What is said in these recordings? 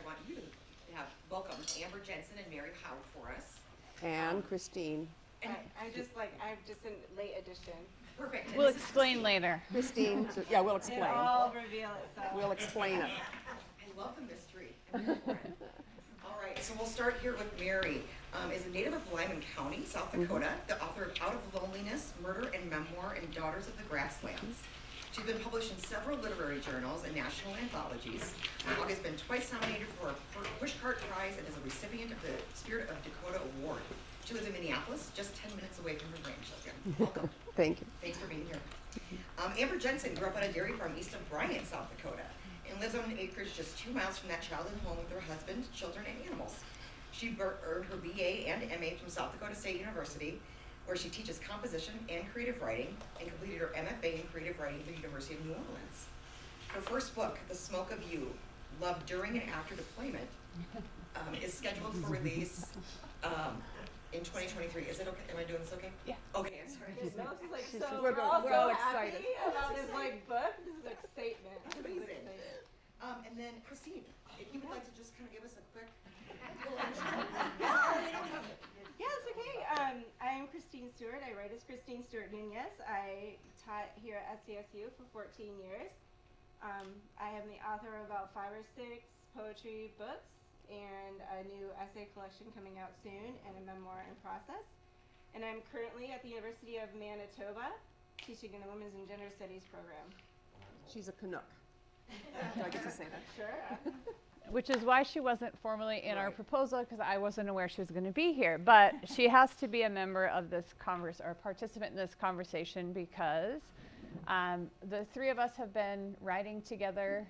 want you to have welcome Amber Jensen and Mary Haug for us. And Christine. And I'm just a late addition. perfect. We'll explain later. Christine, so, yeah, we'll explain. I'll reveal itself. We'll explain it. I love the mystery. I'm here for it. All right, so we'll start here with Mary. Is a native of Lyman County, South Dakota, the author of Out of Loneliness, Murder and Memoir and Daughters of the Grasslands. She's been published in several literary journals and national anthologies. Haug has been twice nominated for a Pushcart Prize and is a recipient of the Spirit of Dakota Award. She lives in Minneapolis, just 10 minutes away from her grandchildren. Welcome. Thank you. Thanks for being here. Amber Jensen grew up on a dairy farm east of Bryant, South Dakota, and lives on an acreage just 2 miles from that childhood home with her husband, children, and animals. She earned her BA and MA from South Dakota State University, where she teaches composition and creative writing, and completed her MFA in creative writing at the University of New Orleans. Her first book, The Smoke of You, Love During and After Deployment, is scheduled for release in 2023. Is it okay? Am I doing this okay? Yeah. Okay, I'm sorry. We're all so excited. happy about this book. This is excitement. Amazing. And then Christine, if you would like to just kind of give us a quick. Yes, okay. I'm Christine Stewart. I write as Christine Stewart Nunez. I taught here at SDSU for 14 years. I am the author of about 5 or 6 poetry books and a new essay collection coming out soon and a memoir in process. And I'm currently at the University of Manitoba teaching in the Women's and Gender Studies program. She's a Canuck. Do I get to say that? Sure. Which is why she wasn't formally in our proposal, because I wasn't aware she was going to be here. But she has to be a member of this or participant in this conversation, because the 3 of us have been writing together.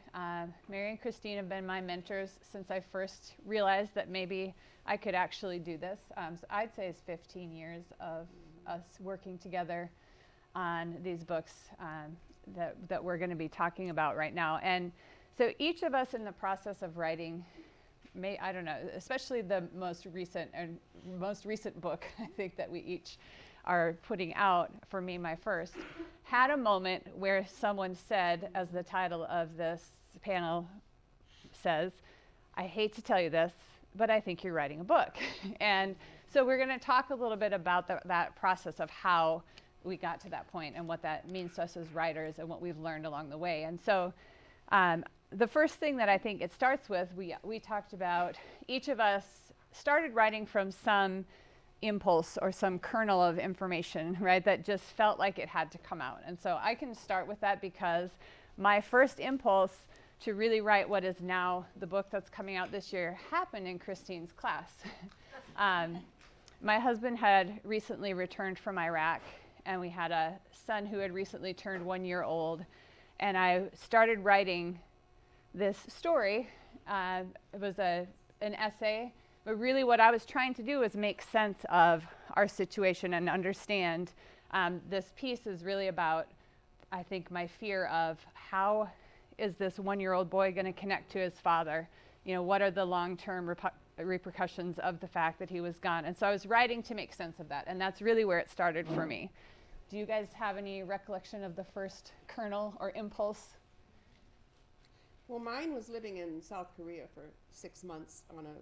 Mary and Christine have been my mentors since I first realized that maybe I could actually do this. So I'd say it's 15 years of us working together on these books that we're going to be talking about right now. And so each of us in the process of writing, I don't know, especially the most recent book, I think that we each are putting out, for me, my first, had a moment where someone said, as the title of this panel says, I hate to tell you this, but I think you're writing a book. And so we're going to talk a little bit about that process of how we got to that point and what that means to us as writers and what we've learned along the way. And so the first thing that I think it starts with, we talked about, each of us started writing from some impulse or some kernel of information, right, that just felt like it had to come out. And so I can start with that, because my first impulse to really write what is now the book that's coming out this year happened in Christine's class. My husband had recently returned from Iraq, and we had a son who had recently turned 1 year old. And I started writing this story. It was an essay, but really what I was trying to do was make sense of our situation and understand. This piece is really about, I think, my fear of how is this 1 year old boy going to connect to his father? You know, what are the long-term repercussions of the fact that he was gone? And so I was writing to make sense of that, and that's really where it started for me. Do you guys have any recollection of the first kernel or impulse? Well, mine was living in South Korea for 6 months on a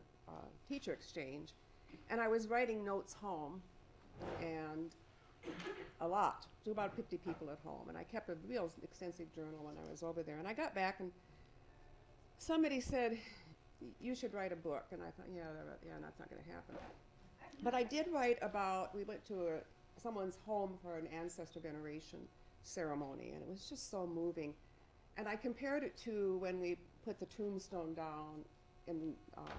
teacher exchange, and I was writing notes home, and a lot, to about 50 people at home, and I kept a real extensive journal when I was over there. And I got back, and somebody said, you should write a book, and I thought, yeah, that's not going to happen. But I did write about, we went to someone's home for an ancestor veneration ceremony, and it was just so moving. And I compared it to when we put the tombstone down in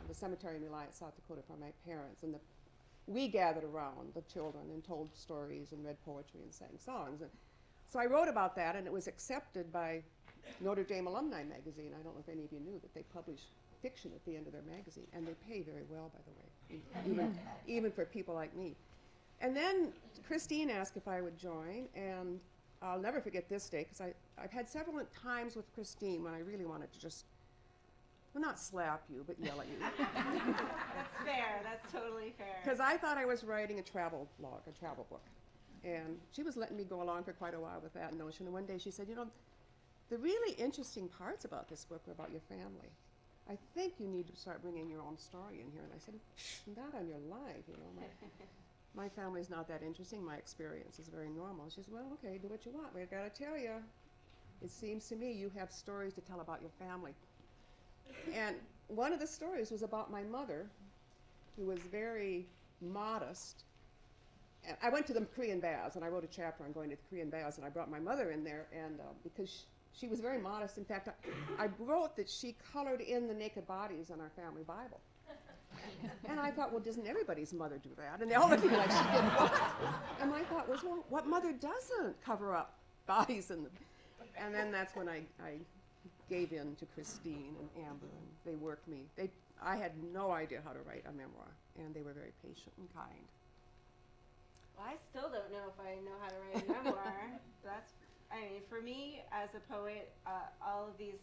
the cemetery in Reliance, South Dakota, for my parents, and we gathered around, the children, and told stories and read poetry and sang songs. And so I wrote about that, and it was accepted by Notre Dame Alumni Magazine. I don't know if any of you knew that they publish fiction at the end of their magazine, and they pay very well, by the way, even for people like me. And then Christine asked if I would join, and I'll never forget this day, because I've had several times with Christine when I really wanted to just, well, not slap you, but yell at you. That's fair. That's totally fair. Because I thought I was writing a travel blog, a travel book. And she was letting me go along for quite a while with that notion. And one day she said, you know, the really interesting parts about this book are about your family. I think you need to start bringing your own story in here. And I said, not on your life, you know. My family's not that interesting. My experience is very normal. She said, well, okay, do what you want. But I gotta tell you, it seems to me you have stories to tell about your family. And one of the stories was about my mother, who was very modest. And I went to the Korean baths, and I wrote a chapter on going to the Korean baths, and I brought my mother in there, and because she was very modest. In fact, I wrote that she colored in the naked bodies in our family Bible. And I thought, well, doesn't everybody's mother do that? And they all looked at me like, she did what? And my thought was, well, what mother doesn't cover up bodies in the... And then that's when I gave in to Christine and Amber, and they worked me. I had no idea how to write a memoir, and they were very patient and kind. Well, I still don't know if I know how to write a memoir. I mean, for me, as a poet, all of these,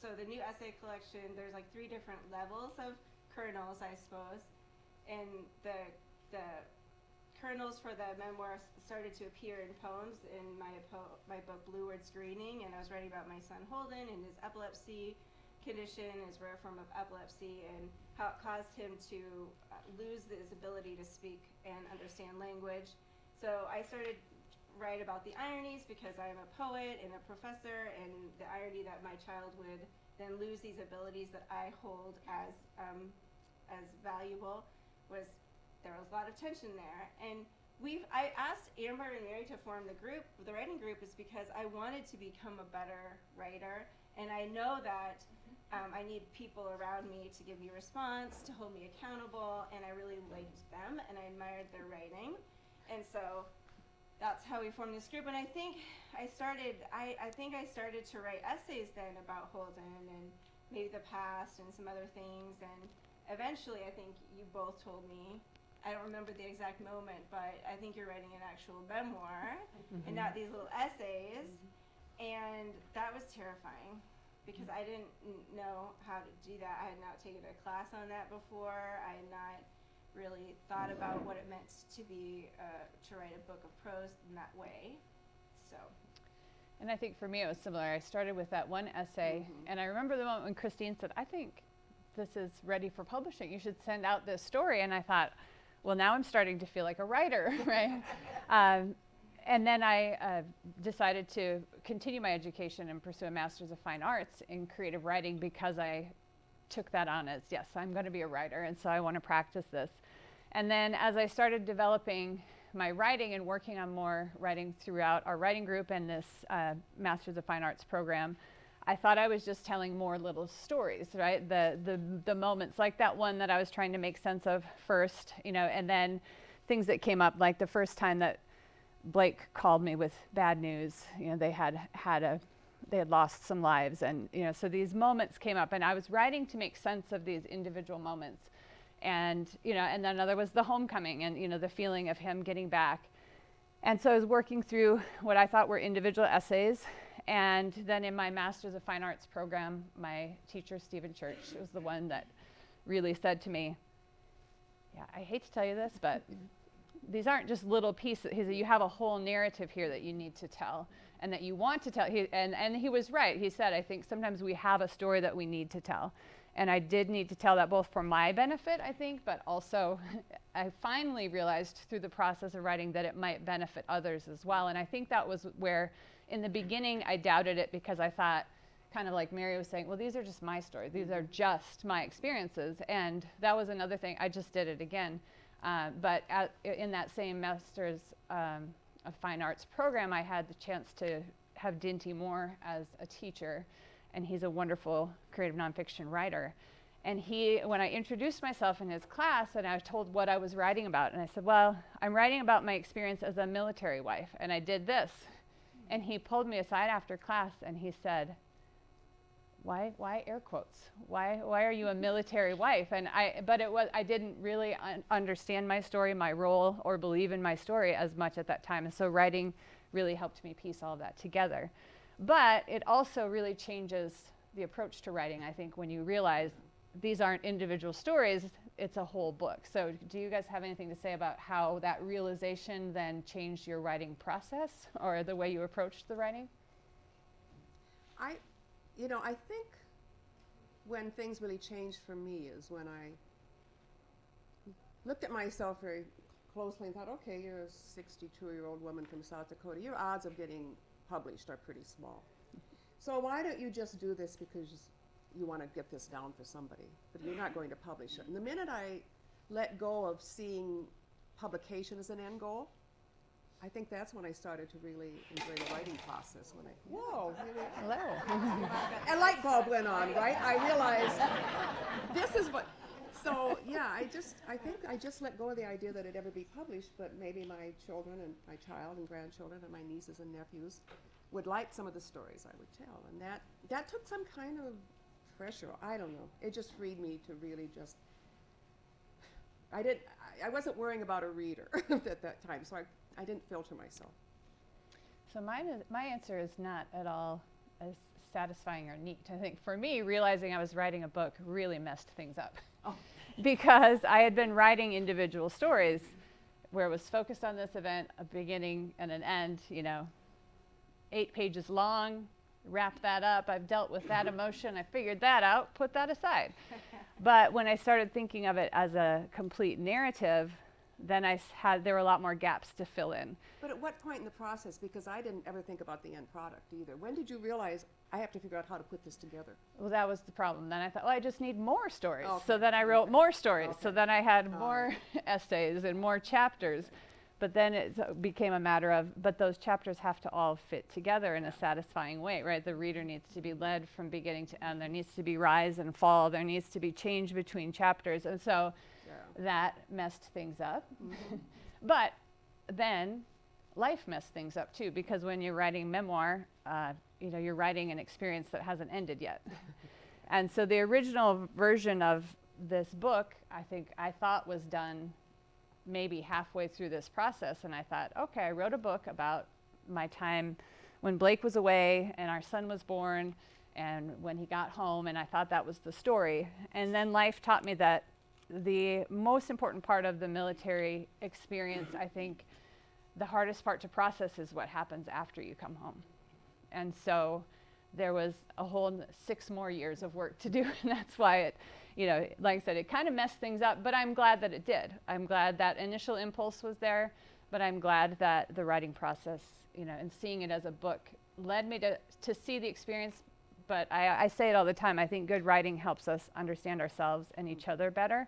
so the new essay collection, there's like 3 different levels of kernels, I suppose. And the kernels for the memoir started to appear in poems in my book Blueward Screening, and I was writing about my son Holden and his epilepsy condition, his rare form of epilepsy, and how it caused him to lose his ability to speak and understand language. So I started to write about the ironies because I am a poet and a professor, and the irony that my child would then lose these abilities that I hold as valuable was, there was a lot of tension there. And I asked Amber and Mary to form the writing group is because I wanted to become a better writer, and I know that I need people around me to give me response, to hold me accountable, and I really liked them and I admired their writing. And so that's how we formed this group. And I think I started to write essays then about Holden and maybe the past and some other things, and eventually I think you both told me, I don't remember the exact moment, but I think you're writing an actual memoir and not these little essays. And that was terrifying because I didn't know how to do that. I had not taken a class on that before. I had not really thought about what it meant to write a book of prose in that way. So. And I think for me it was similar. I started with that one essay, and I remember the moment when Christine said, I think this is ready for publishing. You should send out this story. And I thought, well, now I'm starting to feel like a writer, right? And then I decided to continue my education and pursue a Master's of Fine Arts in creative writing because I took that on as, yes, I'm going to be a writer, and so I want to practice this. And then as I started developing my writing and working on more writing throughout our writing group and this Master's of Fine Arts program, I thought I was just telling more little stories, right? The moments, like that one that I was trying to make sense of first, you know, and then things that came up, like the first time that Blake called me with bad news. You know, they had lost some lives, and you know, so these moments came up, and I was writing to make sense of these individual moments, and you know, and then another was the homecoming, and you know, the feeling of him getting back, and so I was working through what I thought were individual essays, and then in my Master's of Fine Arts program, my teacher Stephen Church was the one that really said to me, "Yeah, I hate to tell you this, but." These aren't just little pieces. He said, you have a whole narrative here that you need to tell and that you want to tell. And he was right. He said, I think sometimes we have a story that we need to tell. And I did need to tell that both for my benefit, I think, but also I finally realized through the process of writing that it might benefit others as well. And I think that was where, in the beginning, I doubted it because I thought, kind of like Mary was saying, well, these are just my stories. These are just my experiences. And that was another thing. I just did it again. But in that same Master's of Fine Arts program, I had the chance to have Dinty Moore as a teacher, and he's a wonderful creative nonfiction writer. And when I introduced myself in his class, and I was told what I was writing about, and I said, well, I'm writing about my experience as a military wife, and I did this. And he pulled me aside after class, and he said, why air quotes? Why are you a military wife? And I didn't really understand my story, my role, or believe in my story as much at that time. And so writing really helped me piece all of that together. But it also really changes the approach to writing, I think, when you realize these aren't individual stories, it's a whole book. So do you guys have anything to say about how that realization then changed your writing process or the way you approached the writing? I think when things really changed for me is when I looked at myself very closely and thought, okay, you're a 62-year-old woman from South Dakota. Your odds of getting published are pretty small. So why don't you just do this because you want to get this down for somebody, but you're not going to publish it. And the minute I let go of seeing publication as an end goal, I think that's when I started to really enjoy the writing process. When whoa, Hello. a light bulb went on, right? I realized this is what. So yeah, I think I just let go of the idea that it'd ever be published, but maybe my children and my child and grandchildren and my nieces and nephews would like some of the stories I would tell, and that took some kind of pressure. I don't know. It just freed me to really just. I wasn't worrying about a reader at that time, so I didn't filter myself. So my answer is not at all as satisfying or neat. I think for me, realizing I was writing a book really messed things up. Oh. Because I had been writing individual stories where it was focused on this event, a beginning and an end, 8 pages long, wrap that up. I've dealt with that emotion. I figured that out, put that aside. But when I started thinking of it as a complete narrative, then there were a lot more gaps to fill in. But at what point in the process, because I didn't ever think about the end product either, when did you realize I have to figure out how to put this together? Well, that was the problem. Then I thought, well, I just need more stories. Okay. So then I wrote more stories. Okay. So then I had more essays and more chapters. But then it became a matter of, but those chapters have to all fit together in a satisfying way, right? The reader needs to be led from beginning to end. There needs to be rise and fall. There needs to be change between chapters. And so that messed things up. Mm-hmm. But then life messed things up too, because when you're writing memoir, you're writing an experience that hasn't ended yet. And so the original version of this book, I thought was done maybe halfway through this process, and I thought, okay, I wrote a book about my time when Blake was away and our son was born and when he got home, and I thought that was the story. And then life taught me that the most important part of the military experience, I think the hardest part to process is what happens after you come home. And so there was a whole 6 more years of work to do, and that's why it, like I said, it kind of messed things up, but I'm glad that it did. I'm glad that initial impulse was there, but I'm glad that the writing process, and seeing it as a book led me to see the experience. But I say it all the time, I think good writing helps us understand ourselves and each other better.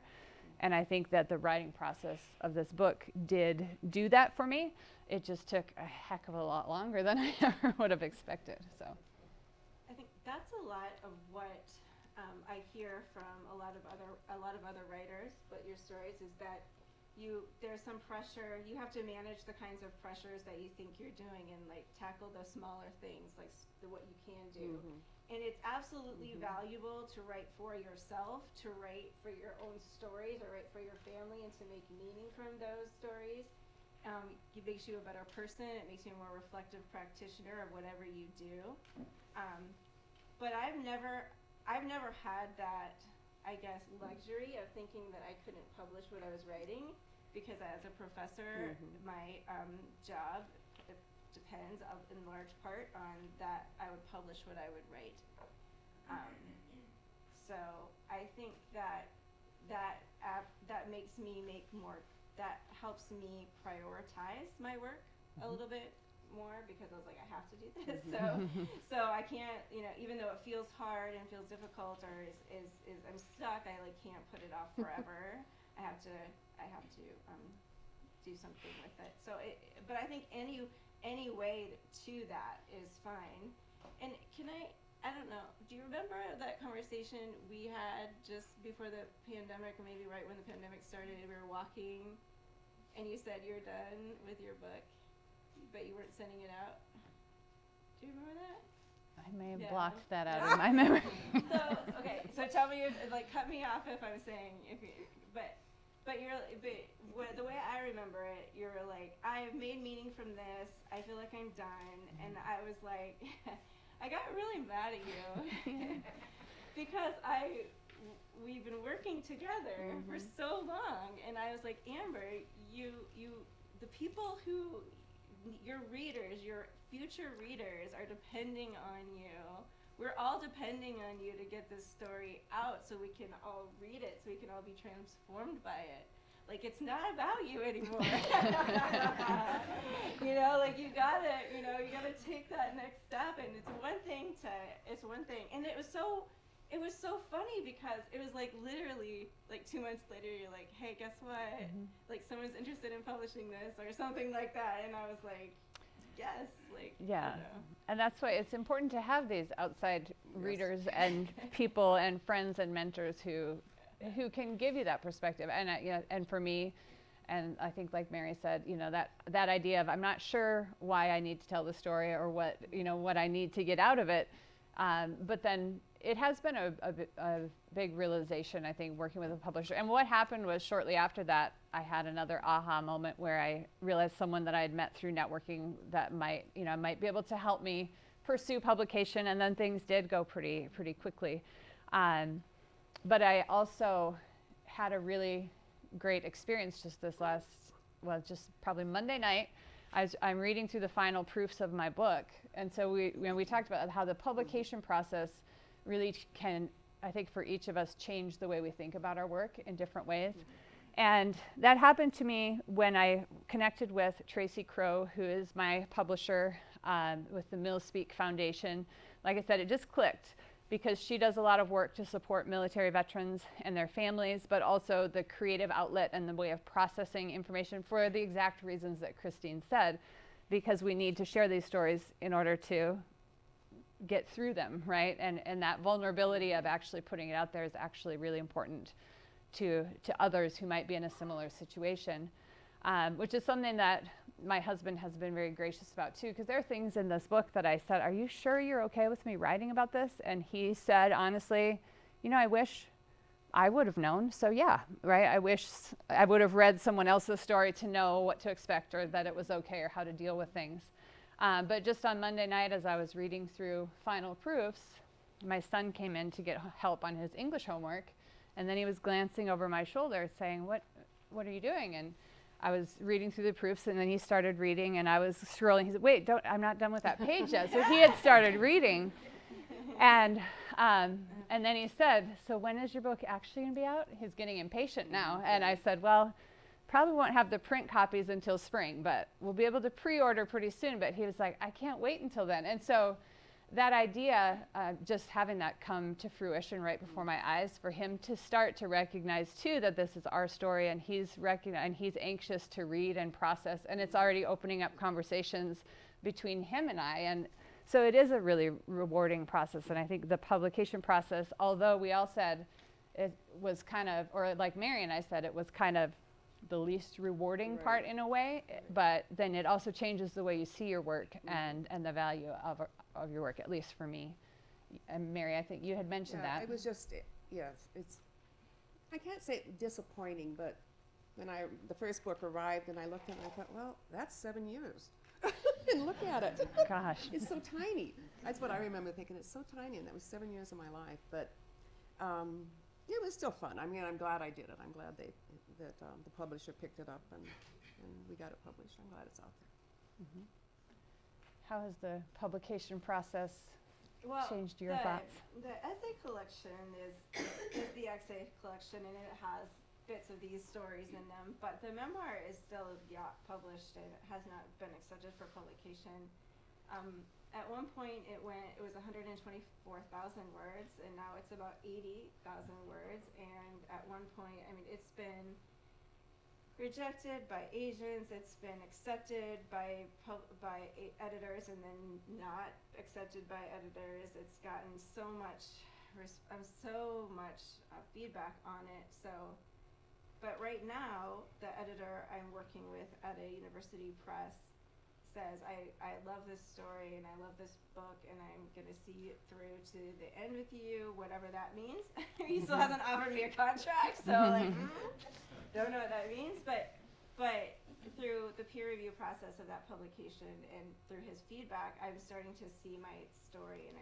And I think that the writing process of this book did do that for me. It just took a heck of a lot longer than I ever would have expected. So I think that's a lot of what I hear from a lot of other writers, but your stories is that there's some pressure. You have to manage the kinds of pressures that you think you're doing and like tackle the smaller things, like what you can do. Mm-hmm. And it's absolutely valuable to write for yourself, to write for your own stories, or write for your family, and to make meaning from those stories. It makes you a better person. It makes you a more reflective practitioner of whatever you do. But I've never had that, I guess, luxury of thinking that I couldn't publish what I was writing, because as a professor, my job depends in large part on that I would publish what I would write. So I think that makes me that helps me prioritize my work a little bit more, because I was like, I have to do this. So I can't, even though it feels hard and feels difficult, or is I'm stuck, I can't put it off forever. I have to do something with it. So but I think any way to that is fine. And I don't know, do you remember that conversation we had just before the pandemic, or maybe right when the pandemic started? We were walking and you said you're done with your book, but you weren't sending it out. Do you remember that? I may have blocked that out of my memory. So tell me, cut me off if I'm saying, but the way I remember it, you were like, I have made meaning from this, I feel like I'm done, and I was like, I got really mad at you, because we've been working together for so long, and I was like, Amber, the people your readers, your future readers are depending on you we're all depending on you to get this story out so we can all read it, so we can all be transformed by it. Like, it's not about you anymore. You know, like, you gotta take that next step. And it's one thing. And it was so funny because it was like literally like 2 months later, you're like, hey, guess what? Like, someone's interested in publishing this or something like that. And I was like, yes, like, Yeah. you know. And that's why it's important to have these outside readers and people and friends and mentors who can give you that perspective. And and for me, and I think like Mary said, that idea of I'm not sure why I need to tell the story or what I need to get out of it. But then it has been a big realization, I think, working with a publisher. And what happened was shortly after that, I had another aha moment where I realized someone that I had met through networking that might be able to help me pursue publication. And then things did go pretty quickly. But I also had a really great experience just this just probably Monday night. I'm reading through the final proofs of my book. And so we talked about how the publication process really can, I think, for each of us, change the way we think about our work in different ways. And that happened to me when I connected with Tracy Crow, who is my publisher with the Millspeak Foundation. Like I said, it just clicked, because she does a lot of work to support military veterans and their families, but also the creative outlet and the way of processing information for the exact reasons that Christine said, because we need to share these stories in order to get through them, right? And that vulnerability of actually putting it out there is actually really important to others who might be in a similar situation, which is something that my husband has been very gracious about too, because there are things in this book that I said, are you sure you're okay with me writing about this? And he said, honestly, I wish I would have known. So yeah, right? I wish I would have read someone else's story to know what to expect or that it was okay or how to deal with things. But just on Monday night, as I was reading through final proofs, my son came in to get help on his English homework. And then he was glancing over my shoulder saying, what are you doing? And I was reading through the proofs, and then he started reading, and I was scrolling. He said, wait, I'm not done with that page yet. So he had started reading. And then he said, so when is your book actually going to be out? He's getting impatient now. And I said, well, probably won't have the print copies until spring, but we'll be able to pre-order pretty soon. But he was like, I can't wait until then. And so that idea, just having that come to fruition right before my eyes, for him to start to recognize too that this is our story, and he's anxious to read and process, and it's already opening up conversations between him and I. And so it is a really rewarding process. And I think the publication process, although we all said it was kind of, or like Mary and I said, it was kind of the least rewarding part in a way, but then it also changes the way you see your work and the value of your work, at least for me. And Mary, I think you had mentioned that. It was just, I can't say disappointing, but when the first book arrived and I looked at it, I thought, well, that's 7 years. And look at it. Gosh. It's so tiny. That's what I remember thinking. It's so tiny, and that was 7 years of my life. But it was still fun. I mean, I'm glad I did it. I'm glad that the publisher picked it up and we got it published. I'm glad it's out there. Mm-hmm. How has the publication process changed your thoughts? The essay collection is the essay collection, and it has bits of these stories in them, but the memoir is still not published and it has not been accepted for publication. At one point it was 124,000 words, and now it's about 80,000 words. And at one point, I mean, it's been rejected by agents, it's been accepted by editors, and then not accepted by editors. It's gotten so much feedback on it. But right now, the editor I'm working with at a university press says, I love this story and I love this book, and I'm going to see it through to the end with you, whatever that means. He still hasn't offered me a contract, so don't know what that means. But through the peer review process of that publication and through his feedback, I'm starting to see my story in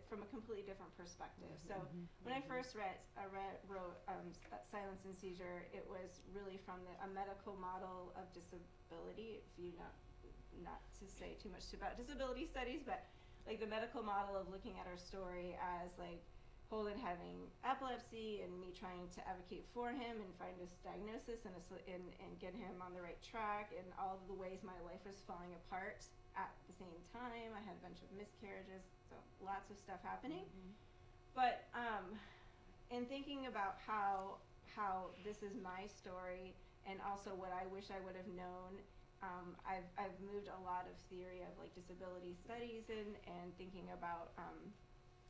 from a completely different perspective. So when I first wrote Silence and Seizure, it was really from a medical model of disability. If you not to say too much about disability studies, but like the medical model of looking at our story as like Holden having epilepsy and me trying to advocate for him and find this diagnosis and get him on the right track, and all of the ways my life was falling apart at the same time. I had a bunch of miscarriages, so lots of stuff happening. But in thinking about how this is my story and also what I wish I would have known, I've moved a lot of theory of like disability studies and thinking about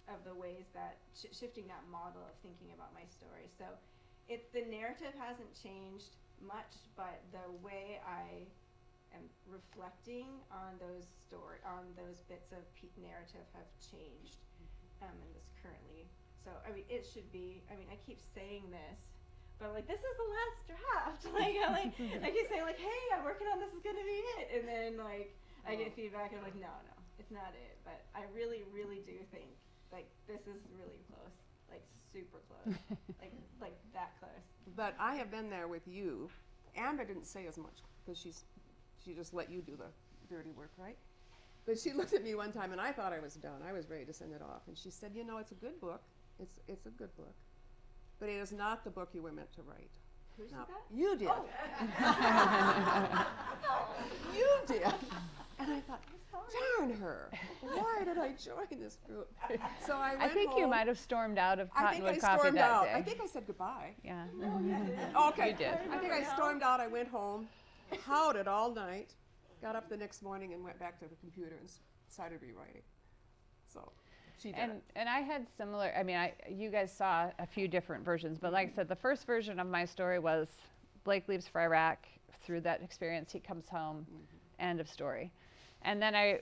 of the ways that shifting that model of thinking about my story. So the narrative hasn't changed much, but the way I am reflecting on those bits of narrative have changed in this currently. So I mean, it should be. I mean, I keep saying this, but like this is the last draft. Like I keep saying like, hey, I'm working on this. Is gonna be it, and then like I get feedback and I'm like, no, it's not it. But I really, really do think like this is really close, like super close, like that close. But I have been there with you. Amber didn't say as much because she just let you do the dirty work, right? But she looked at me one time and I thought I was done. I was ready to send it off, and she said, you know, it's a good book. It's a good book, but it is not the book you were meant to write. Who said that? You did. Oh. You did. And I thought, darn her, why did I join this group? So I went think home. you might have stormed out of I think Cottonwood I Coffee stormed that out. day. I think I said goodbye. Yeah. Okay. You did. I think I stormed out. I went home, howled all night, got up the next morning and went back to the computer and started rewriting. So she did. And I had similar. I mean, you guys saw a few different versions, but like I said, the first version of my story was Blake leaves for Iraq. Through that experience, he comes home. End of story. And then I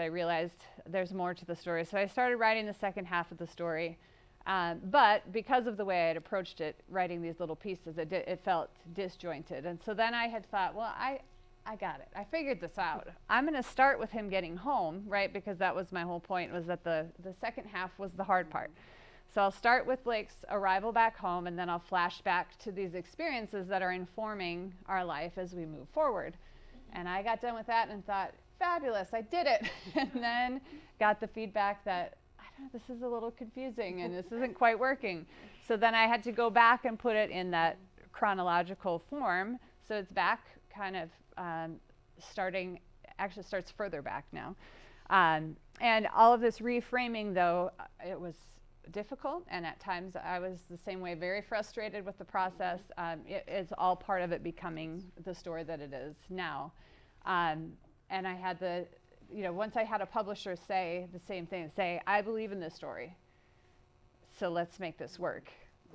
realized there's more to the story. So I started writing the second half of the story. But because of the way I had approached it, writing these little pieces, it felt disjointed. And so then I had thought, well, I got it. I figured this out. I'm going to start with him getting home, right? Because that was my whole point, was that the second half was the hard part. So I'll start with Blake's arrival back home, and then I'll flash back to these experiences that are informing our life as we move forward. And I got done with that and thought, fabulous, I did it. And then got the feedback that, I don't know, this is a little confusing and this isn't quite working. So then I had to go back and put it in that chronological form. So it's back kind of actually starts further back now. And all of this reframing, though, it was difficult, and at times I was the same way, very frustrated with the process. It's all part of it becoming the story that it is now. And I had once I had a publisher say the same thing, say, I believe in this story, so let's make this work.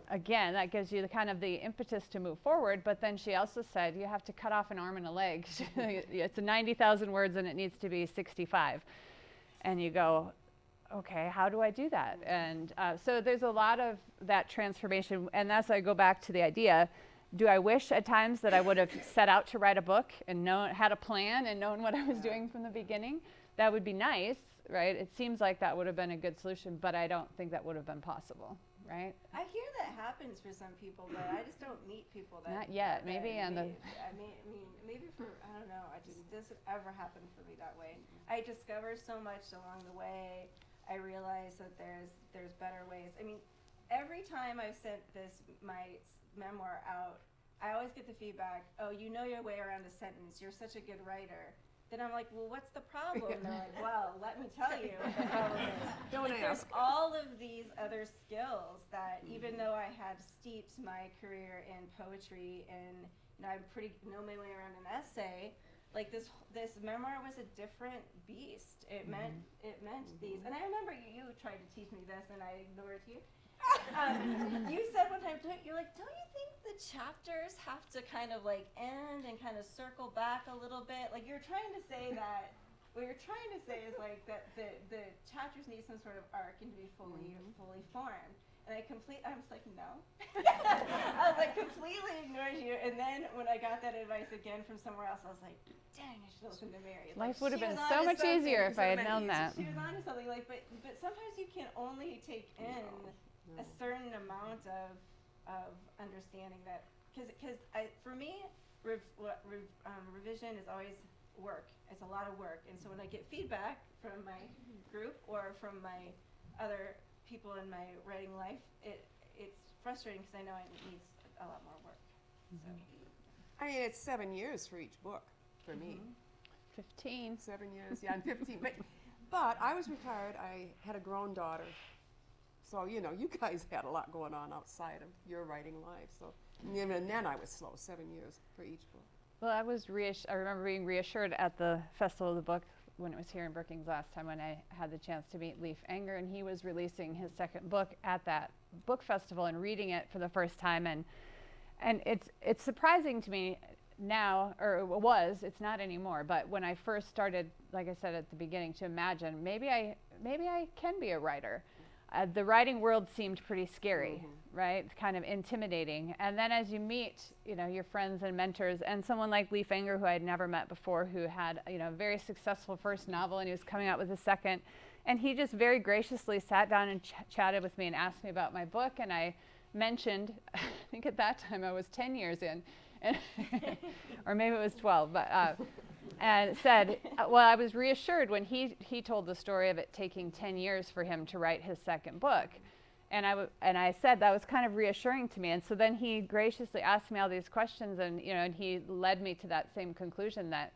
Again, that gives you the kind of the impetus to move forward, but then she also said, you have to cut off an arm and a leg. It's 90,000 words and it needs to be 65. And you go, okay, how do I do that? And so there's a lot of that transformation, and that's why I go back to the idea. Do I wish at times that I would have set out to write a book and had a plan and known what I was doing from the beginning? That would be nice, right? It seems like that would have been a good solution, but I don't think that would have been possible, right? I hear that happens for some people, but I just don't meet people that. Not yet. Maybe on the. I mean, maybe for, I don't know. It doesn't ever happen for me that way. I discover so much along the way. I realize that there's better ways. I mean, every time I've sent my memoir out, I always get the feedback, oh, you know your way around a sentence, you're such a good writer. Then I'm like, well, what's the problem? And they're like, well, let me tell you what the problem is. Don't There's ask. all of these other skills that even though I had steeped my career in poetry and I know my way around an essay, like this memoir was a different beast. It meant these. And I remember you tried to teach me this and I ignored you. You said one time, you're like, don't you think the chapters have to kind of like end and kind of circle back a little bit? Like you're trying to say that, what you're trying to say is like that the chapters need some sort of arc and to be fully formed. And I was like, no. I was like, completely ignored you. And then when I got that advice again from somewhere else, I was like, dang, I should listen to Mary. Life would have been so much easier if I had known that. She was onto something, like, but sometimes you can only take in a certain amount of understanding that, because for me, revision is always work. It's a lot of work. And so when I get feedback from my group or from my other people in my writing life, it's frustrating because I know it needs a lot more work. So. I mean, it's 7 years for each book for me. 15. 7 years, yeah, I'm 15. But I was retired. I had a grown daughter. So, you know, you guys had a lot going on outside of your writing life. So, and even then I was slow, 7 years for each book. Well, I remember being reassured at the Festival of the Book when it was here in Brookings last time when I had the chance to meet Leif Enger, and he was releasing his second book at that book festival and reading it for the first time. And it's surprising to me now, or it was, it's not anymore, but when I first started, like I said at the beginning, to imagine maybe I can be a writer. The writing world seemed pretty scary, right? Kind of intimidating. And then as you meet, you know, your friends and mentors, and someone like Leif Enger, who I had never met before, who had, you know, a very successful first novel, and he was coming out with a second, and he just very graciously sat down and chatted with me and asked me about my book, and I mentioned, I think at that time I was 10 years in, and or maybe it was 12, but and said, well, I was reassured when he told the story of it taking 10 years for him to write his second book. And I said that was kind of reassuring to me. And so then he graciously asked me all these questions, and, you know, and he led me to that same conclusion that,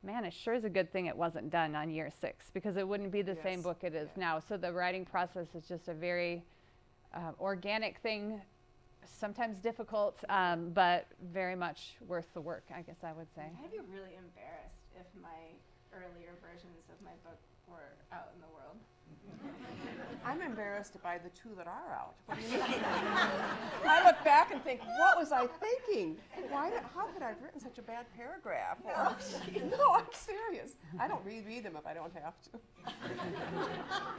man, it sure is a good thing it wasn't done on year 6, because it wouldn't be the same book it is now. So the writing process is just a very organic thing, sometimes difficult, but very much worth the work, I guess I would say. I'd be really embarrassed if my earlier versions of my book were out in the world. I'm embarrassed by the 2 that are out. What do you mean? I look back and think, what was I thinking? How could I have written such a bad paragraph? No, I'm serious. I don't reread them if I don't have to.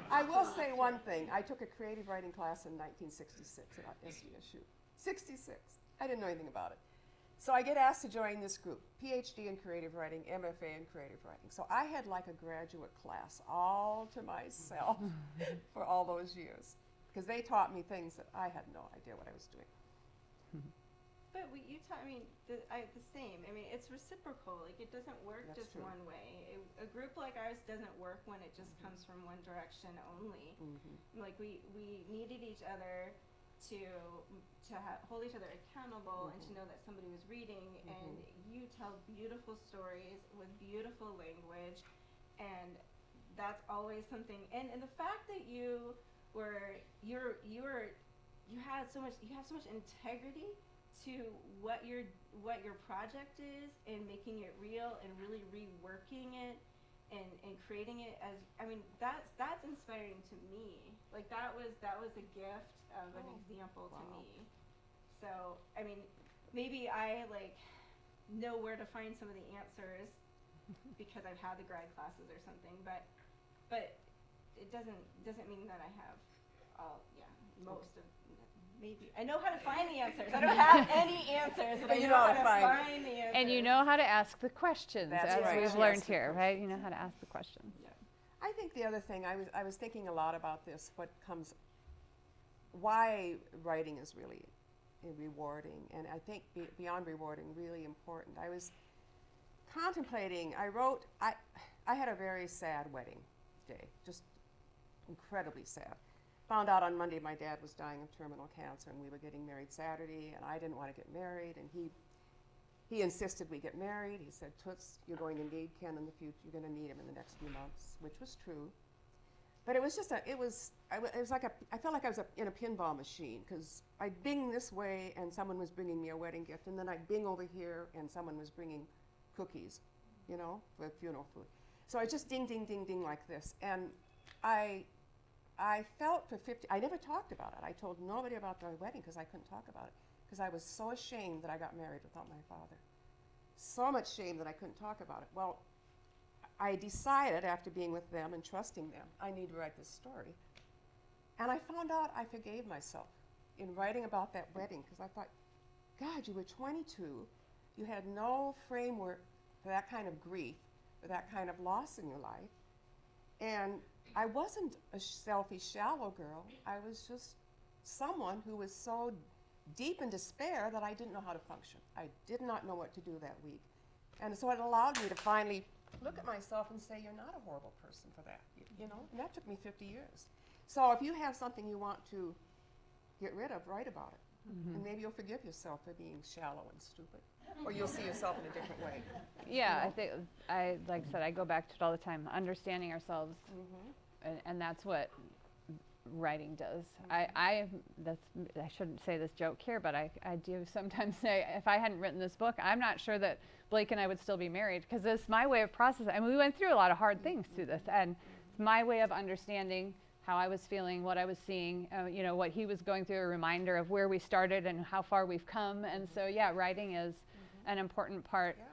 I will say one thing. I took a creative writing class in 1966 at SDSU. 66. I didn't know anything about it. So I get asked to join this group, PhD in creative writing, MFA in creative writing. So I had like a graduate class all to myself for all those years, because they taught me things that I had no idea what I was doing. But you taught me the same. I mean, it's reciprocal. Like, it doesn't work That's just true. one way. A group like ours doesn't work when it just comes from one direction only. Like, we needed each other to hold each other accountable and to know that somebody was reading. And you tell beautiful stories with beautiful language, and that's always something. And the fact that you have so much integrity to what your project is, and making it real and really reworking it and creating it as, I mean, that's inspiring to me. Like, that was a gift of an example to me. So, I mean, maybe I like know where to find some of the answers because I've had the grad classes or something, but it doesn't mean that I have most of. Maybe I know how to find the answers. I don't have any answers, but I know how to find the answers. And you know how to ask the questions, That's as right. we've learned here, right? You know how to ask the questions. Yeah. I think the other thing, I was thinking a lot about this, why writing is really rewarding, and I think beyond rewarding, really important. I was contemplating, I had a very sad wedding day, just incredibly sad. Found out on Monday my dad was dying of terminal cancer, and we were getting married Saturday, and I didn't want to get married, and he insisted we get married. He said, Toots, you're going to need Ken in the future. You're going to need him in the next few months, which was true. But it was just I felt like I was in a pinball machine, because I'd bing this way and someone was bringing me a wedding gift, and then I'd bing over here and someone was bringing cookies, you know, for funeral food. So I just ding, ding, ding, ding like this. And I felt I never talked about it. I told nobody about my wedding because I couldn't talk about it, because I was so ashamed that I got married without my father. So much shame that I couldn't talk about it. Well, I decided, after being with them and trusting them, I need to write this story. And I found out I forgave myself in writing about that wedding, because I thought, God, you were 22. You had no framework for that kind of grief, for that kind of loss in your life. And I wasn't a selfish, shallow girl. I was just someone who was so deep in despair that I didn't know how to function. I did not know what to do that week. And so it allowed me to finally look at myself and say, you're not a horrible person for that, you know? And that took me 50 years. So if you have something you want to get rid of, write about it. And maybe you'll forgive yourself for being shallow and stupid. Or you'll see yourself in a different way. Yeah, I think, like I said, I go back to it all the time, understanding ourselves, and that's what writing does. I shouldn't say this joke here, but I do sometimes say, if I hadn't written this book, I'm not sure that Blake and I would still be married, because it's my way of processing. I mean, we went through a lot of hard things through this, and it's my way of understanding how I was feeling, what I was seeing, you know, what he was going through, a reminder of where we started and how far we've come. And so, yeah, writing is an important part. Yeah.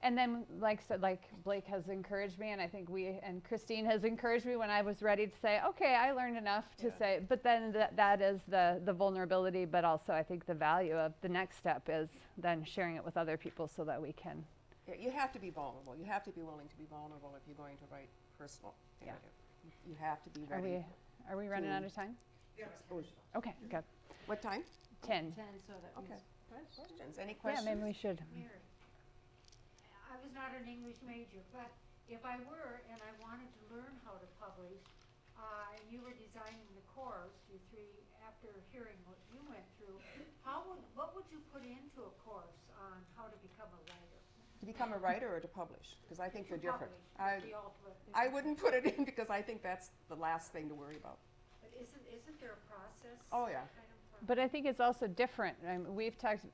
And then, like I said, like Blake has encouraged me, and I think and Christine has encouraged me when I was ready to say, okay, I learned enough to say, but then that is the vulnerability, but also I think the value of the next step is then sharing it with other people so that we can. Yeah, you have to be vulnerable. You have to be willing to be vulnerable if you're going to write personal narrative. You have to be ready. Are we running out of time? Yeah. Okay, good. What time? 10. 10, so that Okay. means Questions? Any Yeah, questions? maybe we should. Mary, I was not an English major, but if I were and I wanted to learn how to publish, and you were designing the course, after hearing what you went through, what would you put into a course on how to become a writer? To become a writer or to publish? Because I think they're To different. publish, the ultimate. I wouldn't put it in because I think that's the last thing to worry about. But isn't there a process? Oh, yeah. kind of, But I think it's also different. I mean, we've talked,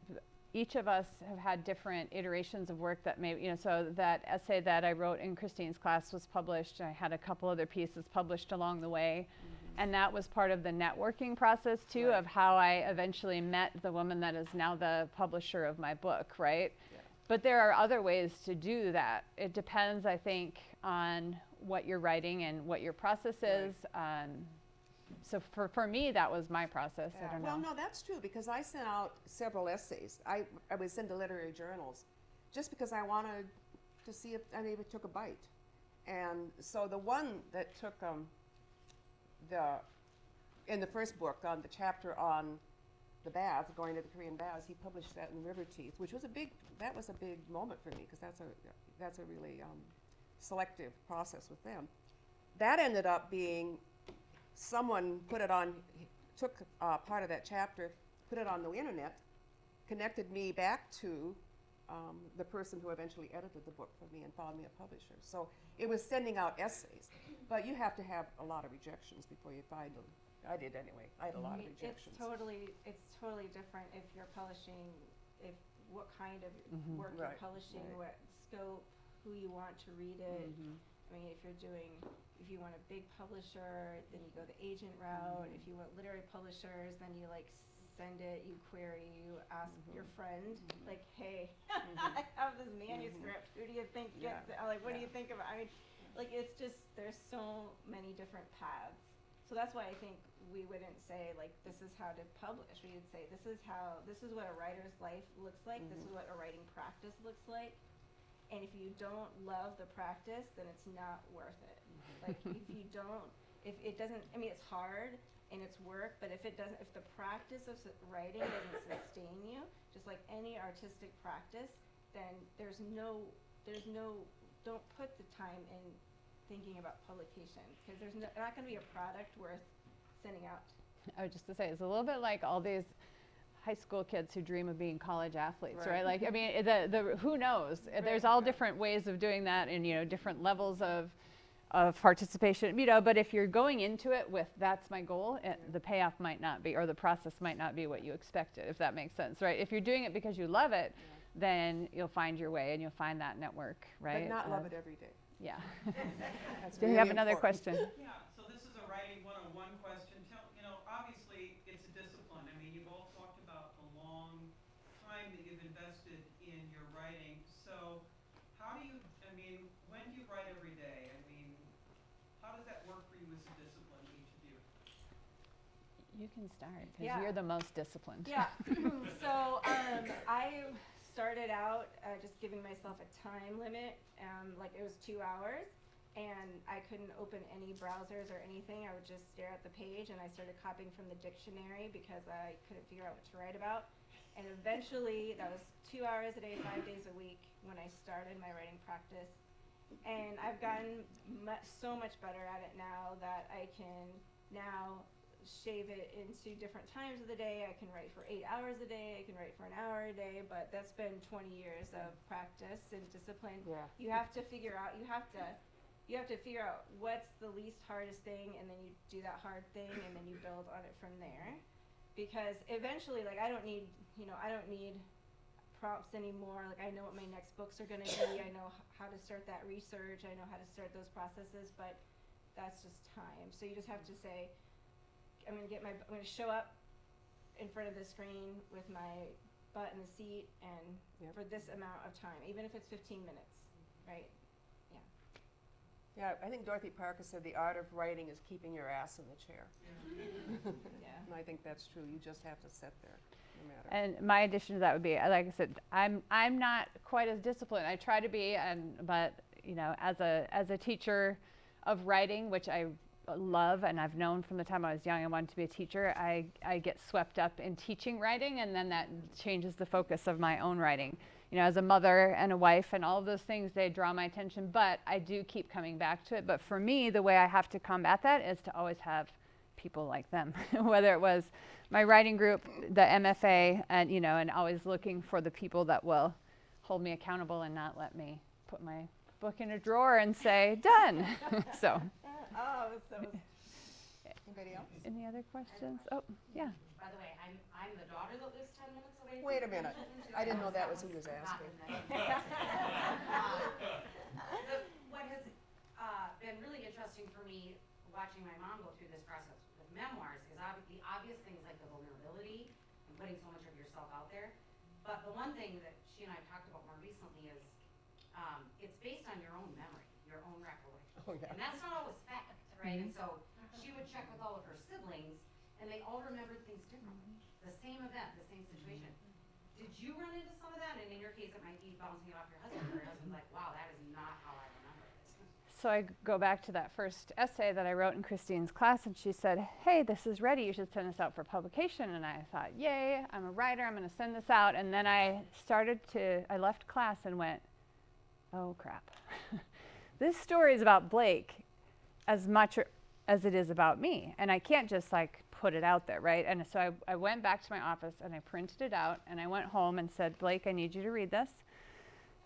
each of us have had different iterations of work that maybe, you know, so that essay that I wrote in Christine's class was published. I had a couple other pieces published along the way. And that was part of the networking process, too, Right. of how I eventually met the woman that is now the publisher of my book, right? Yeah. But there are other ways to do that. It depends, I think, on what you're writing and what your process is. So for me, that was my process. I don't know. Well, no, that's true because I sent out several essays. I was into literary journals just because I wanted to see if any of it took a bite. And so the one that took in the first book, on the chapter on the baths, going to the Korean baths, he published that in River Teeth, which was a big moment for me because that's a really selective process with them. That ended up being someone took part of that chapter, put it on the internet, connected me back to the person who eventually edited the book for me and found me a publisher. So it was sending out essays, but you have to have a lot of rejections before you find them. I did anyway. I had a lot of rejections. it's totally different if you're publishing, what kind of work Right, you're publishing, right. what scope, who you want to read it. I mean, if you want a big publisher, then you go the agent route. If you want literary publishers, then you send it, you query, you ask your friend, like, hey, I have this manuscript. Who do you think gets it? Like, what do you think of it? I mean, like, it's just, there's so many different paths. So that's why I think we wouldn't say, like, this is how to publish. We would say, this is what a writer's life looks like. This is what a writing practice looks like. And if you don't love the practice, then it's not worth it. Like, if it doesn't, I mean, it's hard and it's work, but if the practice of writing doesn't sustain you, just like any artistic practice, then don't put the time in thinking about publication, because there's not going to be a product worth sending out. I was just to say, it's a little bit like all these high school kids who dream of being college athletes, right? Like, I mean, who knows? There's all different ways of doing that, and, you know, different levels of participation, you know, but if you're going into it with, that's my goal, the payoff might not be, or the process might not be what you expected, if that makes sense, right? If you're doing it because you love it, then you'll find your way and you'll find that network, right? But not love it every day. Yeah. That's Do you really have another important. question? Yeah, so this is a writing 101 question. Obviously it's a discipline. I mean, you've all talked about the long time that you've invested in your writing. So when do you write every day? I mean, how does that work for you as a discipline, each of you? You can start, because you're the most disciplined. Yeah. So I started out just giving myself a time limit, like it was 2 hours, and I couldn't open any browsers or anything. I would just stare at the page, and I started copying from the dictionary because I couldn't figure out what to write about. And eventually, that was 2 hours a day, 5 days a week when I started my writing practice. And I've gotten so much better at it now that I can now shave it into different times of the day. I can write for 8 hours a day, I can write for an hour a day, but that's been 20 years of practice and discipline. Yeah. You have to figure out, you have to figure out what's the least hardest thing, and then you do that hard thing, and then you build on it from there. Because eventually, like, I don't need prompts anymore. Like, I know what my next books are going to be. I know how to start that research. I know how to start those processes, but that's just time. So you just have to say, I'm going to show up in front of the screen with my butt in the seat and for this amount of time, even if it's 15 minutes, right? Yeah, I think Dorothy Parker said the art of writing is keeping your ass in the chair. Yeah. And I think that's true. You just have to sit there, no matter. And my addition to that would be, like I said, I'm not quite as disciplined. I try to be, but you know, as a teacher of writing, which I love and I've known from the time I was young, I wanted to be a teacher. I get swept up in teaching writing, and then that changes the focus of my own writing. You know, as a mother and a wife and all of those things, they draw my attention, but I do keep coming back to it. But for me, the way I have to combat that is to always have people like them, whether it was my writing group, the MFA, and, you know, and always looking for the people that will hold me accountable and not let me put my book in a drawer and say, done. So. Oh, so Anybody else? Any other questions? Oh, yeah. By the way, I'm the daughter that lives 10 minutes away. Wait a minute. I didn't know that was who was asking. What has been really interesting for me watching my mom go through this process with memoirs is the obvious things like the vulnerability and putting so much of yourself out there. But the one thing that she and I talked about more recently is it's based on your own memory, your own recollection. Oh, yeah. And that's not always fact, right? And so she would check with all of her siblings, and they all remembered things differently. The same event, the same situation. Did you run into some of that? And in your case, it might be bouncing it off your husband, where your husband's like, wow, that is not how I remember it. So I go back to that first essay that I wrote in Christine's class, and she said, hey, this is ready. You should send this out for publication. And I thought, yay, I'm a writer. I'm going to send this out. And then I left class and went, oh, crap. This story is about Blake as much as it is about me. And I can't just like put it out there, right? And so I went back to my office and I printed it out, and I went home and said, Blake, I need you to read this.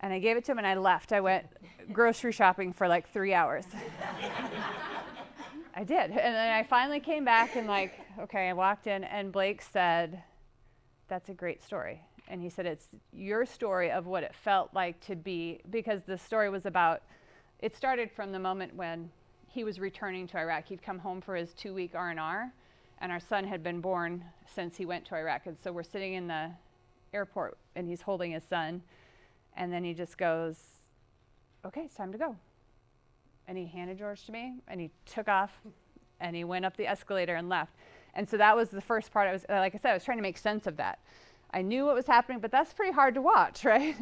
And I gave it to him and I left. I went grocery shopping for like 3 hours. I did. And then I finally came back and like, okay, I walked in and Blake said, that's a great story. And he said, it's your story of what it felt like to be, because the story was about, it started from the moment when he was returning to Iraq. He'd come home for his 2-week R&R, and our son had been born since he went to Iraq. And so we're sitting in the airport, and he's holding his son, and then he just goes, okay, it's time to go. And he handed George to me, and he took off, and he went up the escalator and left. And so that was the first part. Like I said, I was trying to make sense of that. I knew what was happening, but that's pretty hard to watch, right?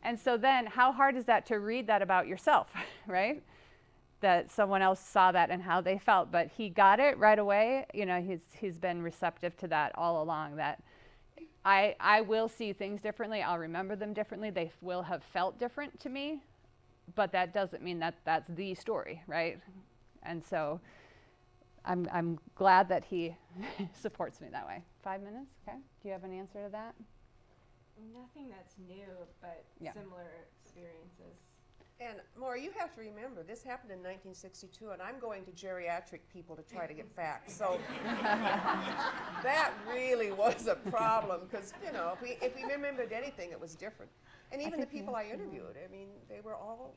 And so then how hard is that to read that about yourself, right? That someone else saw that and how they felt, but he got it right away. You know, he's been receptive to that all along, that I will see things differently. I'll remember them differently. They will have felt different to me, but that doesn't mean that that's the story, right? And so I'm glad that he supports me that way. 5 minutes, okay? Do you have an answer to that? nothing that's new, but Yeah. similar experiences. And Maura, you have to remember, this happened in 1962, and I'm going to geriatric people to try to get facts. So that really was a problem, because, you know, if we remembered anything, it was different. And even the people I interviewed, I mean, they were all,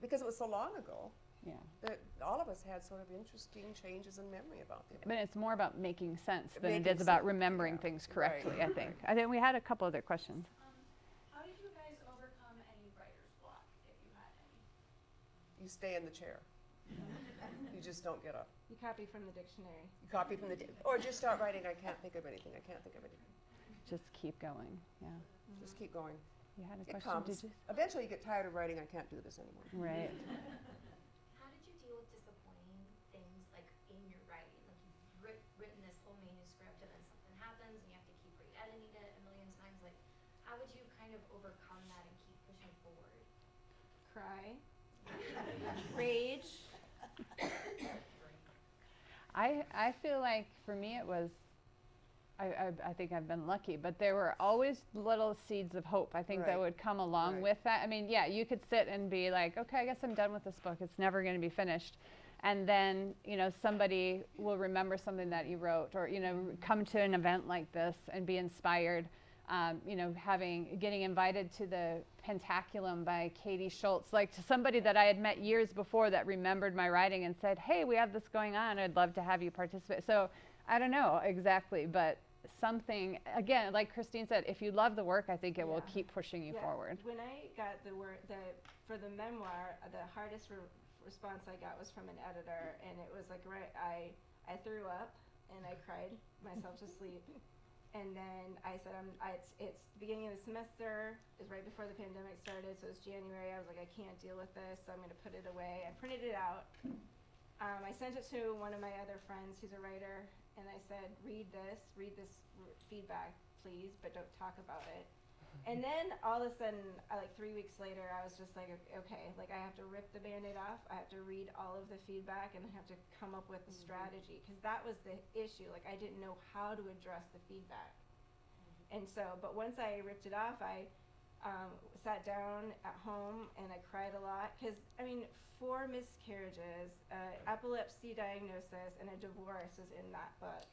because it was so long ago, Yeah. that all of us had sort of interesting changes in memory about them. But it's more about making sense than it Making is about sense, remembering yeah. things correctly, Right. I think. I think we had a couple other questions. How did you guys overcome any writer's block, if you had any? You stay in the chair. You just don't get up. You copy from the dictionary. You copy from or just start writing, I can't think of anything, I can't think of anything. Just keep going, yeah. Just keep going. You had a It question, comes. did you? Eventually you get tired of writing, I can't do this anymore. Right. How did you deal with disappointing things like in your writing? Like you've written this whole manuscript and then something happens and you have to keep re-editing it a million times. Like, how would you kind of overcome that and keep pushing forward? Cry. Rage. I feel like for me it was, I think I've been lucky, but there were always little seeds of hope, I think, that Right. would come along Right. with that. I mean, yeah, you could sit and be like, okay, I guess I'm done with this book. It's never going to be finished. And then, you know, somebody will remember something that you wrote, or, you know, come to an event like this and be inspired. You know, getting invited to the Pentaculum by Katie Schultz, like to somebody that I had met years before that remembered my writing and said, hey, we have this going on. I'd love to have you participate. So I don't know exactly, but something, again, like Christine said, if you love the work, I think it will Yeah. keep pushing you forward. When I got the word, for the memoir, the hardest response I got was from an editor, and it was like, I threw up and I cried myself to sleep. And then I said, it's the beginning of the semester, it's right before the pandemic started, so it's January. I was like, I can't deal with this, so I'm going to put it away. I printed it out. I sent it to one of my other friends who's a writer, and I said, read this feedback, please, but don't talk about it. And then all of a sudden, like 3 weeks later, I was just like, okay, like I have to rip the Band-Aid off. I have to read all of the feedback, and I have to come up with a strategy, because that was the issue. Like I didn't know how to address the feedback. And so, but once I ripped it off, I sat down at home and I cried a lot, because I mean, 4 miscarriages, epilepsy diagnosis, and a divorce is in that book.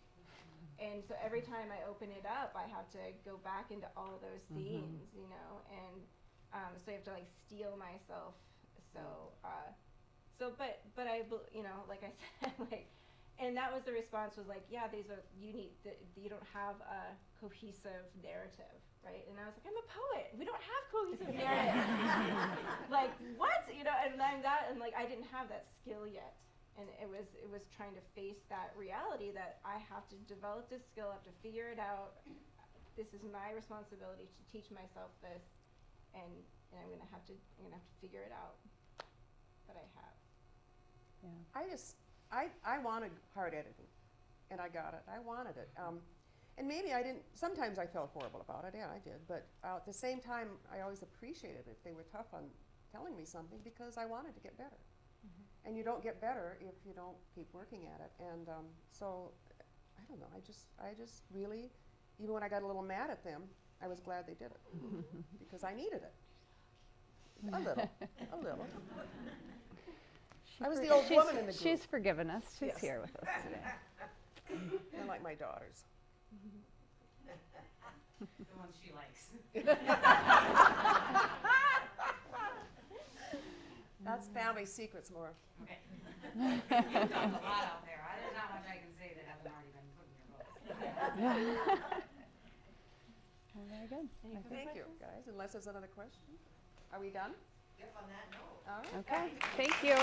And so every time I open it up, I have to go back into all those themes, you know, and so I have to like steel myself. But I, you know, like I said, like, and that was the response was like, yeah, you don't have a cohesive narrative, right? And I was like, I'm a poet. We don't have cohesive narrative. Like what, you know? And I'm that, and like I didn't have that skill yet. And it was trying to face that reality that I have to develop this skill, I have to figure it out. This is my responsibility to teach myself this, and I'm gonna have to figure it out. But I have. Yeah. I wanted hard editing, and I got it. I wanted it. And maybe I didn't, sometimes I felt horrible about it, yeah, I did. But at the same time, I always appreciated if they were tough on telling me something, because I wanted to get better. And you don't get better if you don't keep working at it. And so, I don't know, I just really, even when I got a little mad at them, I was glad they did it, because I needed it. A little. I was the old woman in the group. She's forgiven us. She's Yes. here with us today. They're like my daughters. The ones she likes. That's family secrets, Maura. Okay. You've done a lot out there. There's not much I can say that hasn't already been put in your books. Well, very good. Thank you, guys. Unless there's another question. Are we done? Yep, on that note. All right. Okay, thank you.